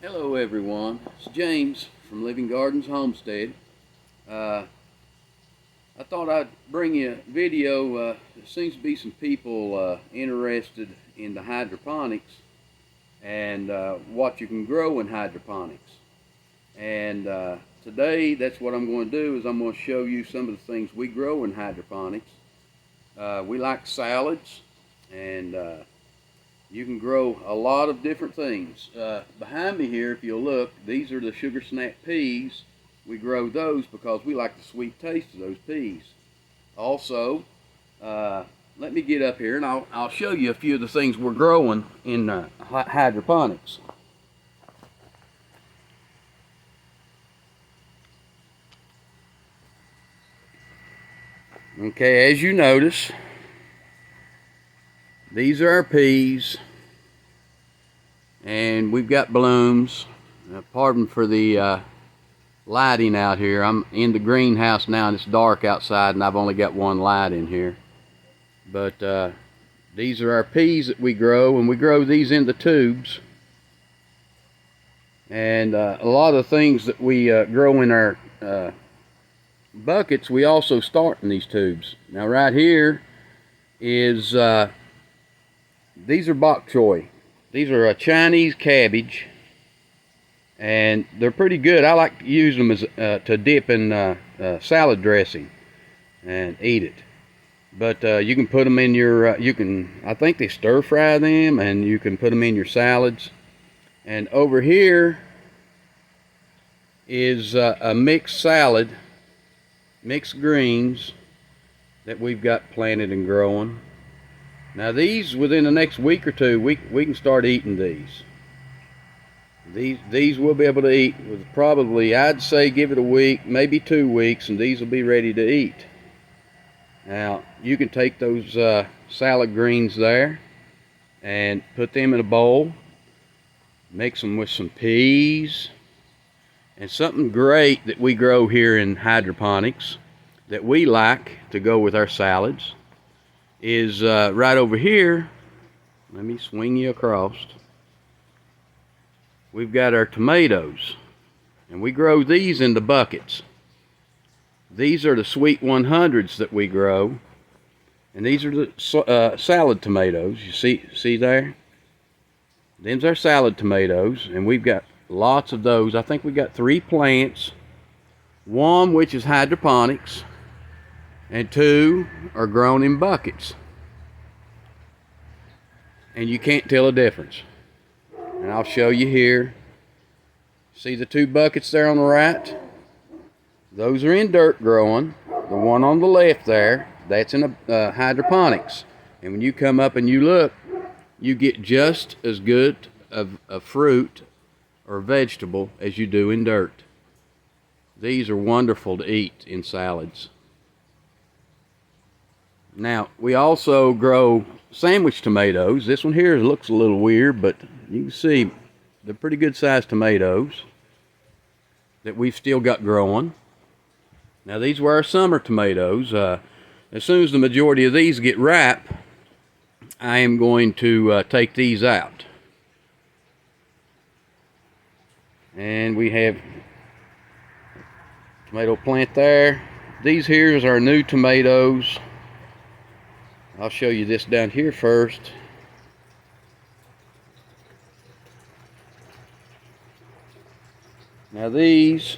Hello everyone, it's James from Living Gardens Homestead. I thought I'd bring you a video. There seems to be some people interested in the hydroponics and what you can grow in hydroponics. And today that's what I'm going to do, is I'm going to show you some of the things we grow in hydroponics. We like salads, and you can grow a lot of different things. Behind me here, if you'll look, these are the sugar snap peas. We grow those because we like the sweet taste of those peas. Also, let me get up here and I'll show you a few of the things we're growing in hydroponics. Okay, as you notice, these are our peas, and we've got blooms. Pardon for the lighting out here. I'm in the greenhouse now and it's dark outside and I've only got one light in here. But these are our peas that we grow, and we grow these in the tubes. And a lot of things that we grow in our buckets, we also start in these tubes. Now right here is these are bok choy. These are a Chinese cabbage, and they're pretty good. I like to use them as to dip in salad dressing and eat it. But you can put them in your I think they stir fry them, and you can put them in your salads. And over here is a mixed salad, mixed greens that we've got planted and growing. Now these, within the next week or two, we can start eating these. These we'll be able to eat with probably, I'd say, give it a week, maybe 2 weeks, and these will be ready to eat. Now you can take those salad greens there and put them in a bowl, mix them with some peas, and something great that we grow here in hydroponics that we like to go with our salads is right over here. Let me swing you across. We've got our tomatoes, and we grow these in the buckets. These are the sweet 100s that we grow, and these are the salad tomatoes. You see there? Them's our salad tomatoes, and we've got lots of those. I think we got 3 plants, 1 which is hydroponics, and 2 are grown in buckets. And you can't tell a difference. And I'll show you here. See the 2 buckets there on the right? Those are in dirt growing. The one on the left there, that's in a hydroponics. And when you come up and you look, you get just as good of a fruit or vegetable as you do in dirt. These are wonderful to eat in salads. Now, we also grow sandwich tomatoes. This one here looks a little weird, but you can see they're pretty good sized tomatoes that we've still got growing. Now, these were our summer tomatoes. As soon as the majority of these get ripe, I am going to take these out. And we have a tomato plant there. These here is our new tomatoes. I'll show you this down here first. Now these,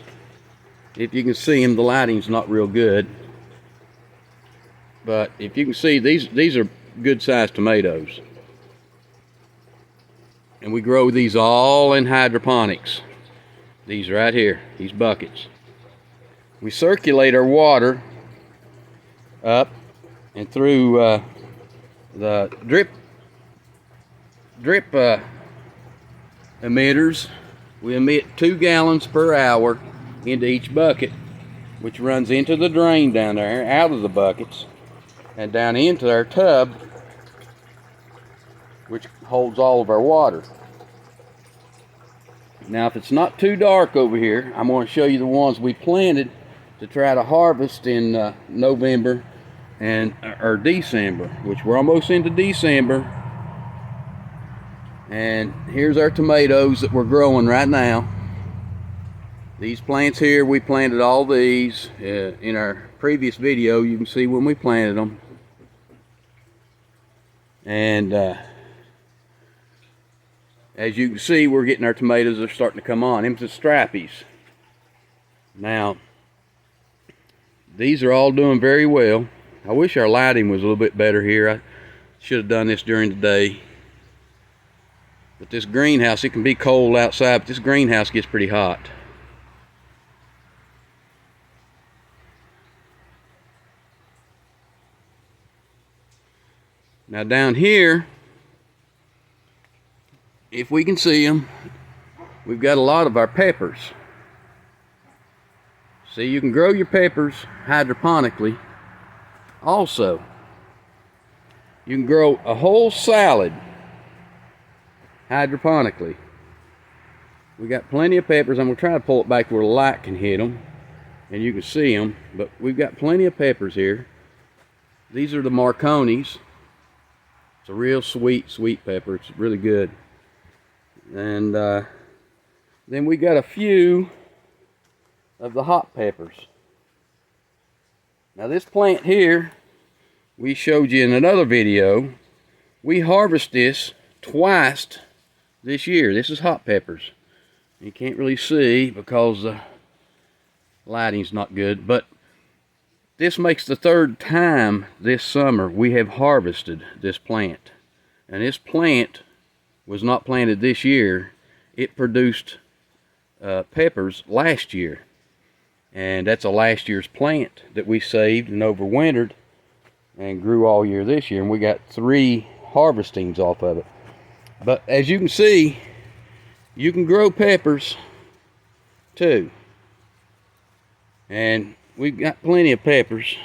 if you can see them, the lighting's not real good, but if you can see, these are good sized tomatoes. And we grow these all in hydroponics. These right here, these buckets. We circulate our water up and through the drip emitters. We emit 2 gallons per hour into each bucket, which runs into the drain down there, out of the buckets, and down into our tub, which holds all of our water. Now, if it's not too dark over here, I'm going to show you the ones we planted to try to harvest in November and or December, which we're almost into December. And here's our tomatoes that we're growing right now. These plants here, we planted all these in our previous video. You can see when we planted them. And as you can see, we're getting our tomatoes are starting to come on. Them's the strappies. Now, these are all doing very well. I wish our lighting was a little bit better here. I should have done this during the day. But this greenhouse, it can be cold outside, but this greenhouse gets pretty hot. Now down here, if we can see them, we've got a lot of our peppers. See, you can grow your peppers hydroponically. Also, you can grow a whole salad hydroponically. We got plenty of peppers. I'm going to try to pull it back where the light can hit them and you can see them, but we've got plenty of peppers here. These are the Marconis. It's a real sweet pepper. It's really good. And then we got a few of the hot peppers. Now this plant here, we showed you in another video, we harvest this twice this year. This is hot peppers. You can't really see because the lighting's not good, but this makes the third time this summer we have harvested this plant. And this plant was not planted this year. It produced peppers last year. And that's a last year's plant that we saved and overwintered and grew all year this year. And we got 3 harvestings off of it. But as you can see, you can grow peppers too. And we've got plenty of peppers.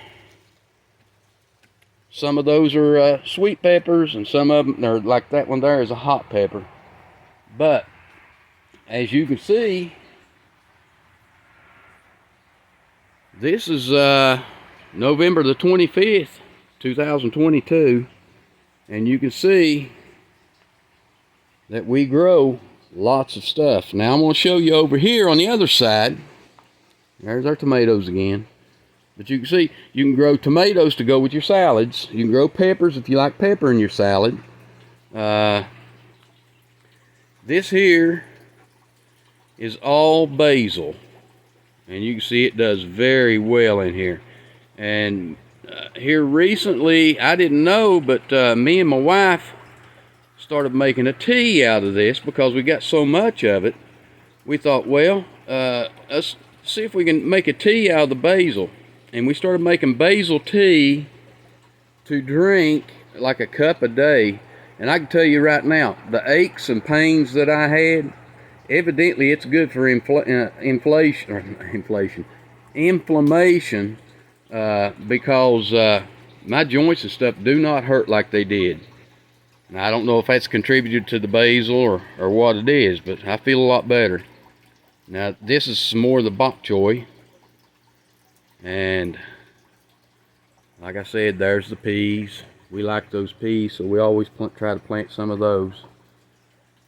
Some of those are sweet peppers, and some of them are like that one there is a hot pepper. But as you can see, this is November the 25th, 2022, and you can see that we grow lots of stuff. Now I'm going to show you over here on the other side. There's our tomatoes again. But you can see, you can grow tomatoes to go with your salads. You can grow peppers if you like pepper in your salad. This here is all basil. And you can see it does very well in here. And here recently, I didn't know, but me and my wife started making a tea out of this because we got so much of it. We thought, well, let's see if we can make a tea out of the basil. And we started making basil tea to drink like a cup a day. And I can tell you right now, the aches and pains that I had, evidently it's good for inflammation because my joints and stuff do not hurt like they did. Now, I don't know if that's contributed to the basil or what it is, but I feel a lot better. Now this is some more of the bok choy. And like I said, there's the peas. We like those peas, so we always try to plant some of those.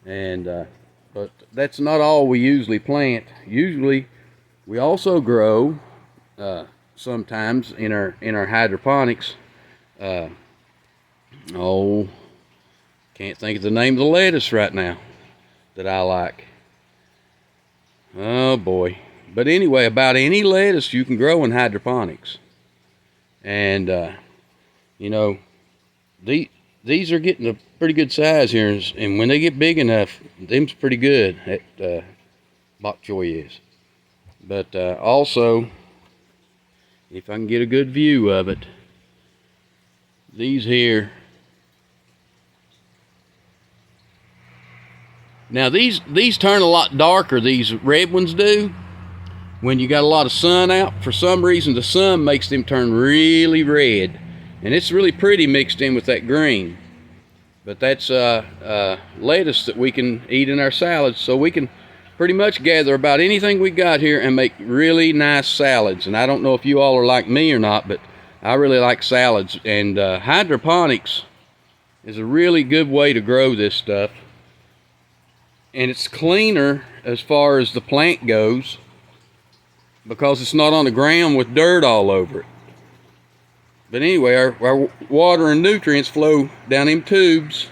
And but that's not all we usually plant. Usually we also grow sometimes in our hydroponics. Oh, can't think of the name of the lettuce right now that I like. Oh boy. But anyway, about any lettuce you can grow in hydroponics. And, you know, these are getting a pretty good size here. And when they get big enough, them's pretty good. That bok choy is. But also, if I can get a good view of it, these here. Now, these turn a lot darker, these red ones do. When you got a lot of sun out, for some reason the sun makes them turn really red. And it's really pretty mixed in with that green. But that's lettuce that we can eat in our salads. So we can pretty much gather about anything we got here and make really nice salads. And I don't know if you all are like me or not, but I really like salads. And hydroponics is a really good way to grow this stuff. and it's cleaner as far as the plant goes because it's not on the ground with dirt all over it. But anyway, our water and nutrients flow down them tubes,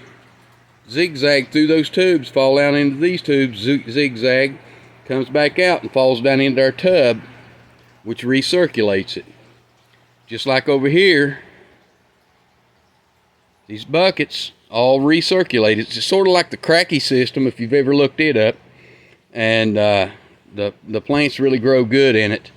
zigzag through those tubes, fall down into these tubes, zigzag, comes back out and falls down into our tub, which recirculates it. Just like over here, these buckets all recirculate. It's sort of like the cracky system if you've ever looked it up, and the plants really grow good in it.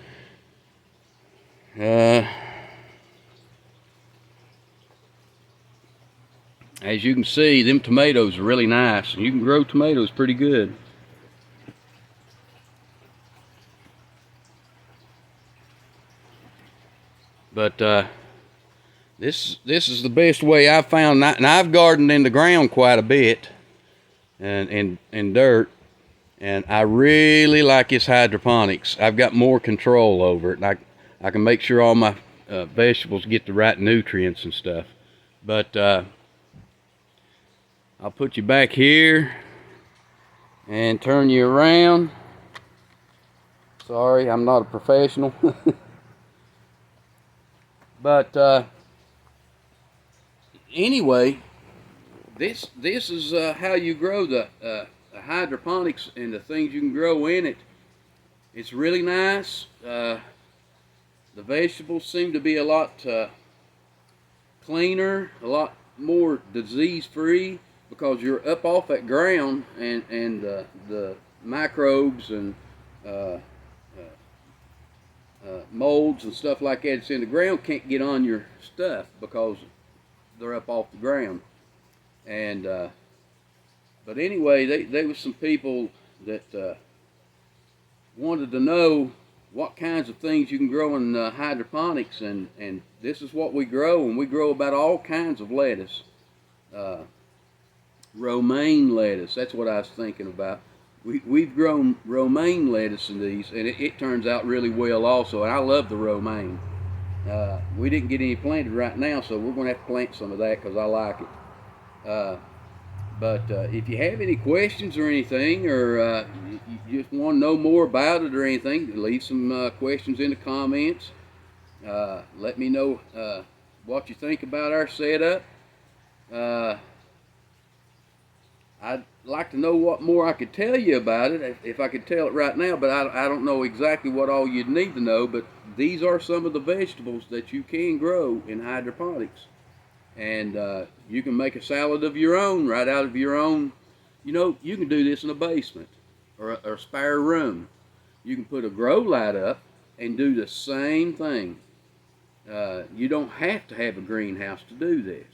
As you can see, them tomatoes are really nice, and you can grow tomatoes pretty good. But this is the best way I've found, and I've gardened in the ground quite a bit, and in dirt, and I really like this hydroponics. I've got more control over it, and I can make sure all my vegetables get the right nutrients and stuff. But I'll put you back here and turn you around. Sorry, I'm not a professional. But anyway, this is how you grow the hydroponics and the things you can grow in it. It's really nice. The vegetables seem to be a lot cleaner, a lot more disease-free, because you're up off that ground, and the microbes and molds and stuff like that that's in the ground can't get on your stuff because they're up off the ground. And but anyway, there was some people that wanted to know what kinds of things you can grow in hydroponics, and this is what we grow, and we grow about all kinds of lettuce. Romaine lettuce, that's what I was thinking about. We've grown romaine lettuce in these, and it turns out really well also, and I love the romaine. We didn't get any planted right now, so we're going to have to plant some of that because I like it. But if you have any questions or anything, or you just want to know more about it or anything, leave some questions in the comments. Let me know what you think about our setup. I'd like to know what more I could tell you about it, if I could tell it right now, but I don't know exactly what all you'd need to know. But these are some of the vegetables that you can grow in hydroponics. And you can make a salad of your own right out of your own. You know, you can do this in a basement or a spare room. You can put a grow light up and do the same thing. You don't have to have a greenhouse to do this.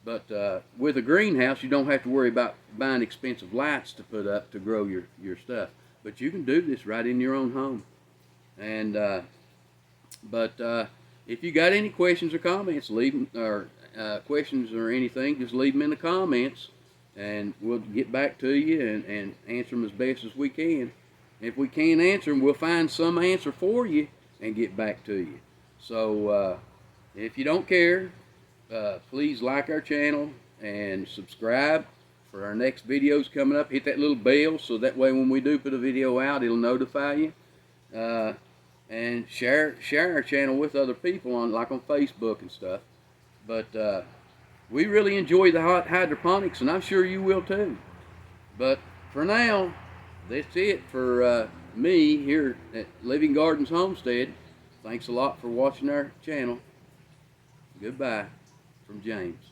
But with a greenhouse, you don't have to worry about buying expensive lights to put up to grow your stuff. But you can do this right in your own home. And if you got any questions or comments, leave them, or questions or anything, just leave them in the comments, and we'll get back to you and answer them as best as we can. If we can't answer them, we'll find some answer for you and get back to you. So if you don't care, please like our channel and subscribe for our next videos coming up. Hit that little bell so that way when we do put a video out, it'll notify you. And share our channel with other people on Facebook and stuff. But we really enjoy the hydroponics, and I'm sure you will too. But for now, that's it for me here at Living Gardens Homestead. Thanks a lot for watching our channel. Goodbye from James.